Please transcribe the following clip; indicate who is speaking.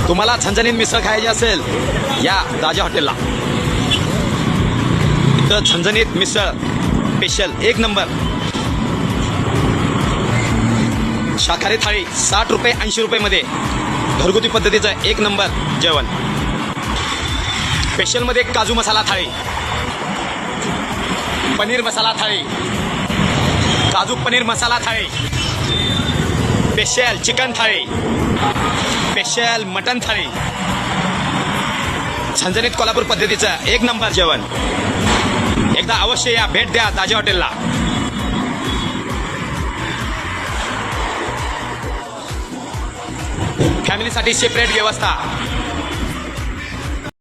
Speaker 1: तुम्हाला झणझणीत मिसळ खायची असेल या दाजा हॉटेलला. इथं झणझणीत मिसळ स्पेशल एक नंबर. शाकाहारी थाळी 60 रुपये 80 रुपयेमध्ये घरगुती पद्धतीचं एक नंबर जेवण. स्पेशलमध्ये काजू मसाला थाळी, पनीर मसाला थाळी, काजू पनीर मसाला थाळी, स्पेशल चिकन थाळी, स्पेशल मटन थाळी. झणझणीत कोल्हापूर पद्धतीचं एक नंबर जेवण. एकदा अवश्य या, भेट द्या दाजा हॉटेलला. फॅमिलीसाठी सेपरेट व्यवस्था.